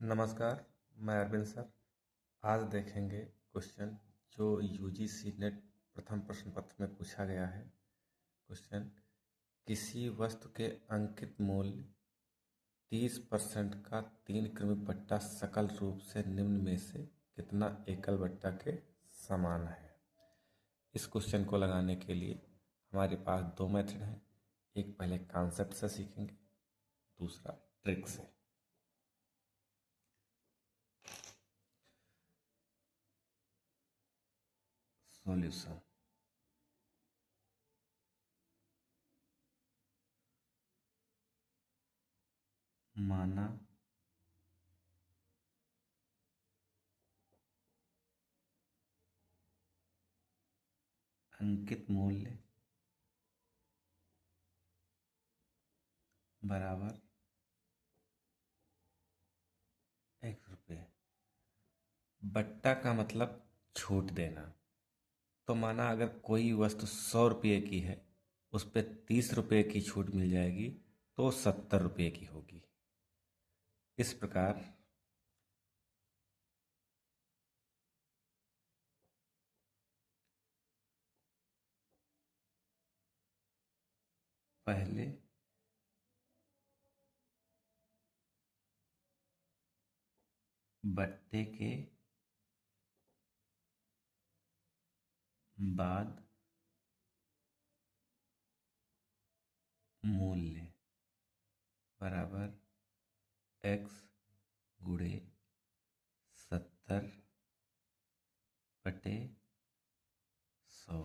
नमस्कार। मैं अरविंद सर। आज देखेंगे क्वेश्चन जो यूजीसी नेट प्रथम प्रश्न पत्र में पूछा गया है। क्वेश्चन, किसी वस्तु के अंकित मूल्य 30% का 3 क्रमिक बट्टा सकल रूप से निम्न में से कितना एकल बट्टा के समान है। इस क्वेश्चन को लगाने के लिए हमारे पास दो मेथड हैं। एक पहले कॉन्सेप्ट से सीखेंगे, दूसरा ट्रिक से। सॉल्यूशन। माना अंकित मूल्य बराबर ₹1। बट्टा का मतलब छूट देना। तो माना अगर कोई वस्तु 100 रुपये की है, उस पर 30 रुपये की छूट मिल जाएगी, तो 70 रुपये की होगी। इस प्रकार पहले बट्टे के बाद मूल्य बराबर x गुणे 70/100।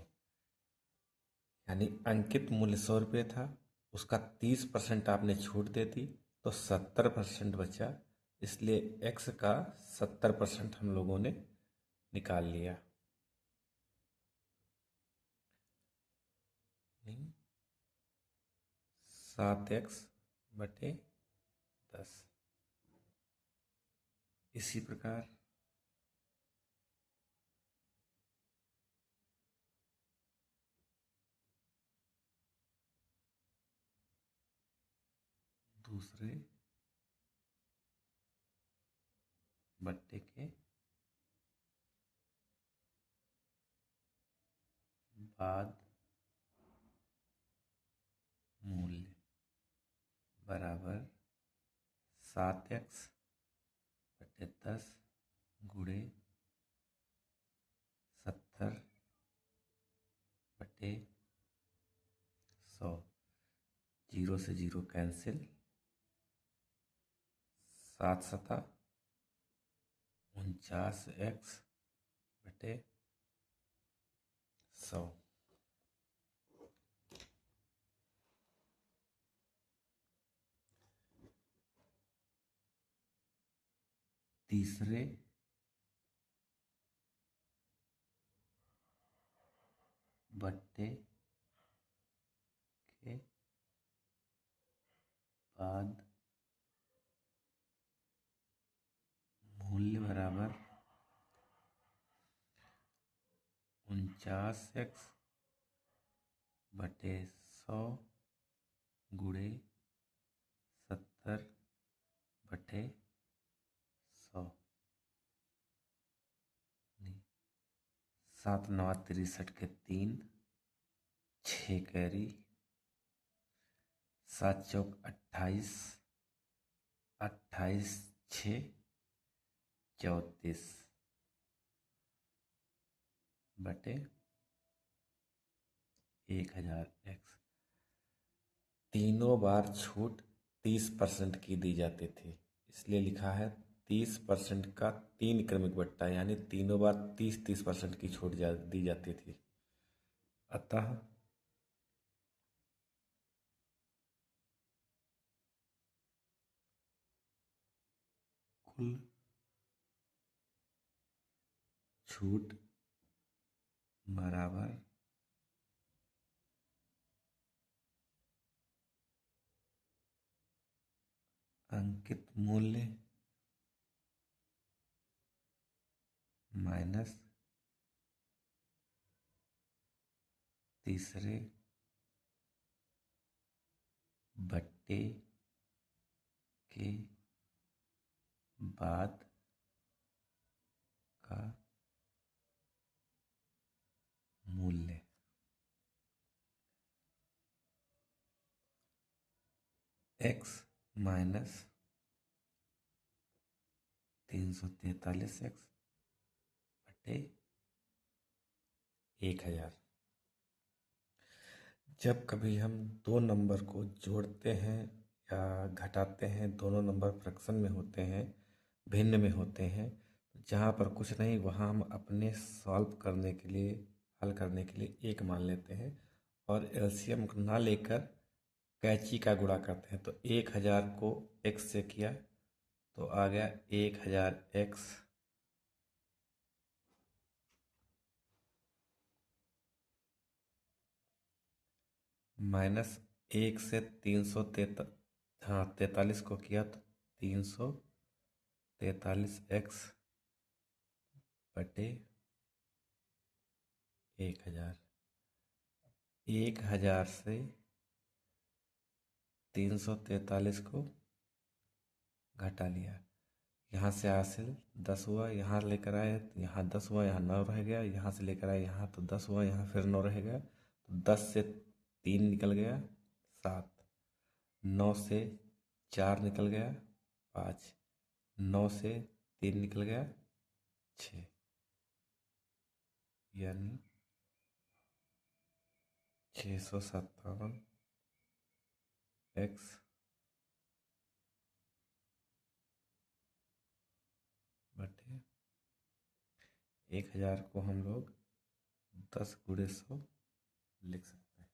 यानी अंकित मूल्य 100 रुपये था, उसका 30% आपने छूट दे दी, तो 70% बचा। इसलिए x का 70% हम लोगों ने निकाल लिया। 7x/10। इसी प्रकार दूसरे बट्टे के बाद मूल्य बराबर 7x/10 गुणे 70/100। 0 से 0 कैंसिल, 7×7 49x/100। तीसरे बट्टे के बाद मूल्य बराबर 49x/100 गुणे 70/100। 7×9 = 63 के 3, 6 कैरी, 7×4 = 28, 28×6 = 34/1000x। तीनों बार छूट 30% की दी जाती थी, इसलिए लिखा है 30% का 3 क्रमिक बट्टा, यानी तीनों बार 30% की छूट दी जाती थी। अतः कुल छूट बराबर अंकित मूल्य माइनस तीसरे बट्टे के बाद का मूल्य। x माइनस 343x बटे 1000। जब कभी हम दो नंबर को जोड़ते हैं या घटाते हैं, दोनों नंबर फ्रैक्शन में होते हैं, भिन्न में होते हैं, जहाँ पर कुछ नहीं वहाँ हम अपने सॉल्व करने के लिए, हल करने के लिए एक मान लेते हैं और एलसीएम ना लेकर कैंची का गुणा करते हैं। तो 1000 को x से किया तो आ गया 1000x माइनस 1 से 343 को किया तो 343x बटे 1000। 1000 से 343 को घटा लिया, यहाँ से हासिल 10 हुआ, यहाँ लेकर आए तो यहाँ 10 हुआ, यहाँ 9 रह गया, यहाँ से लेकर आए यहाँ तो 10 हुआ, यहाँ फिर 9 रह गया, तो 10 से 3 निकल गया 7, 9 से 4 निकल गया 5, 9 से 3 निकल गया 6, यानी 657 x बटे 1000 को हम लोग 10 गुणे 100 लिख सकते हैं।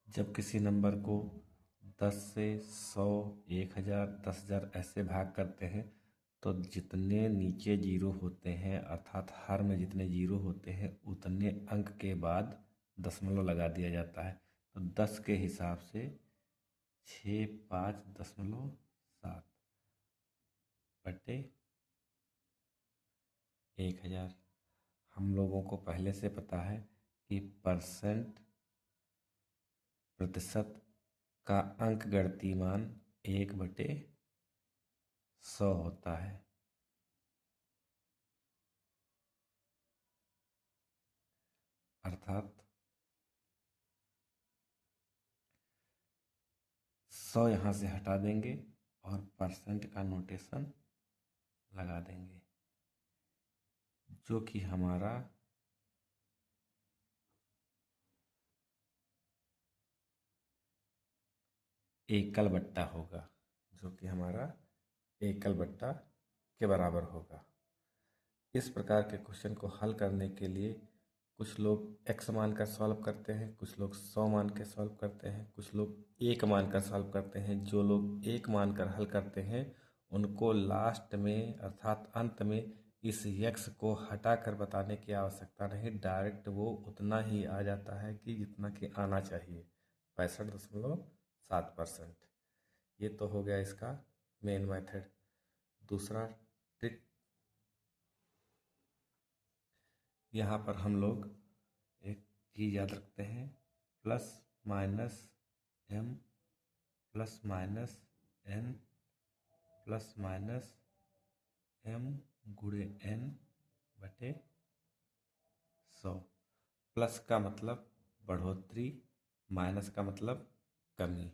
जब किसी नंबर को 10 से 100, 1000, 10,000 ऐसे भाग करते हैं तो जितने नीचे जीरो होते हैं, अर्थात हर में जितने जीरो होते हैं उतने अंक के बाद दशमलव लगा दिया जाता है। तो 10 के हिसाब से 65.7 बटे 1000। हम लोगों को पहले से पता है कि प्रतिशत का अंक गणितीय मान 1/100 होता है। अर्थात 100 यहाँ से हटा देंगे और परसेंट का नोटेशन लगा देंगे, जो कि हमारा एकल बट्टा होगा, जो कि हमारा एकल बट्टा के बराबर होगा। इस प्रकार के क्वेश्चन को हल करने के लिए कुछ लोग x मानकर सॉल्व करते हैं, कुछ लोग 100 मान के सॉल्व करते हैं, कुछ लोग 1 मानकर सॉल्व करते हैं। जो लोग 1 मानकर हल करते हैं उनको लास्ट में अर्थात अंत में इस x को हटाकर बताने की आवश्यकता नहीं, डायरेक्ट वो उतना ही आ जाता है कि जितना कि आना चाहिए, 65.7%। ये तो हो गया इसका मेन मेथड। दूसरा ट्रिक, यहाँ पर हम लोग एक चीज़ याद रखते हैं, plus minus m plus minus n plus minus m गुणे n बटे 100। प्लस का मतलब बढ़ोतरी, माइनस का मतलब कमी।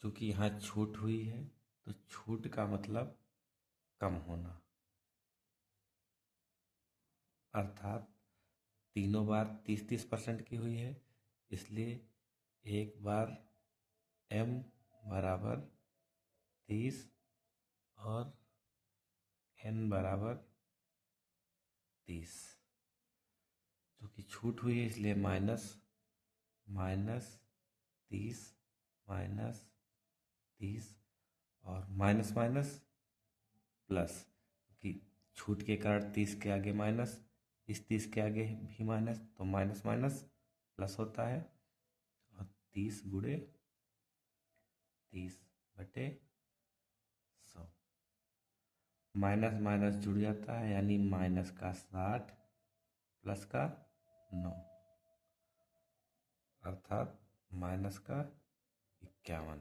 चूँकि यहाँ छूट हुई है तो छूट का मतलब कम होना, अर्थात तीनों बार 30-30% की हुई है, इसलिए एक बार m बराबर 30 और n बराबर 30। जो कि छूट हुई है इसलिए माइनस 30 माइनस 30 और माइनस माइनस प्लस, कि छूट के कारण 30 के आगे माइनस, इस 30 के आगे भी माइनस, तो माइनस माइनस प्लस होता है और 30 गुणे 30 बटे 100। माइनस माइनस जुड़ जाता है, यानी माइनस का 60 प्लस का 9। अर्थात माइनस का 51।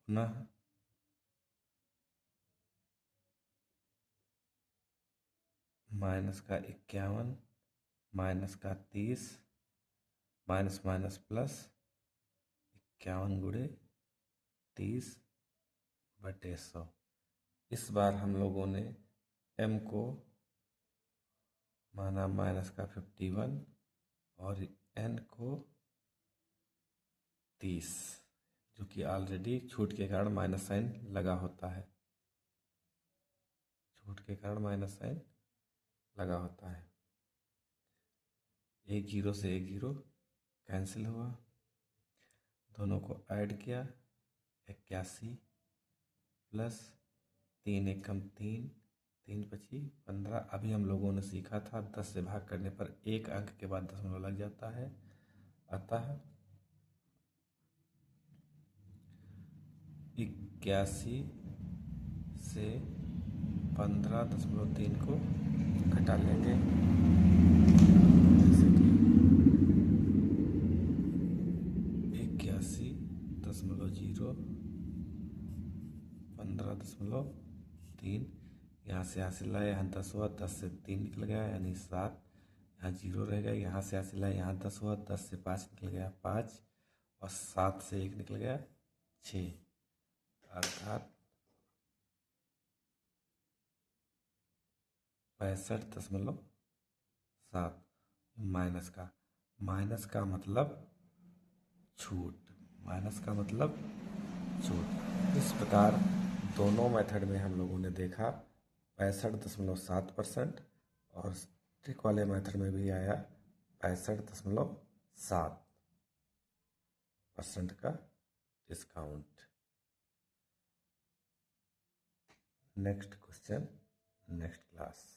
पुनः माइनस का 51 माइनस का 30 माइनस माइनस प्लस 51 गुणे 30/100। इस बार हम लोगों ने m को माना माइनस का 51 और n को 30, जो कि ऑलरेडी छूट के कारण माइनस साइन लगा होता है। छूट के कारण माइनस साइन लगा होता है। एक जीरो से एक जीरो कैंसिल हुआ, दोनों को ऐड किया 81 प्लस 3 एकम 3 3 पची 15। अभी हम लोगों ने सीखा था 10 से भाग करने पर एक अंक के बाद दशमलव लग जाता है, अतः 81 से 15.3 को घटा लेंगे, जैसे कि 81.0 15.3। यहाँ से यहाँ से लाए, यहाँ 10 हुआ, 10 से 3 निकल गया यानी 7, यहाँ 0 रह गया। यहाँ से यहाँ से लाए, यहाँ 10 हुआ, 10 से 5 निकल गया 5, और 7 से 1 निकल गया 6, अर्थात 65.7। माइनस का मतलब छूट, माइनस का मतलब छूट। इस प्रकार दोनों मेथड में हम लोगों ने देखा 65.7%, और ट्रिक वाले मेथड में भी आया 65.7% का discount. Next question next class.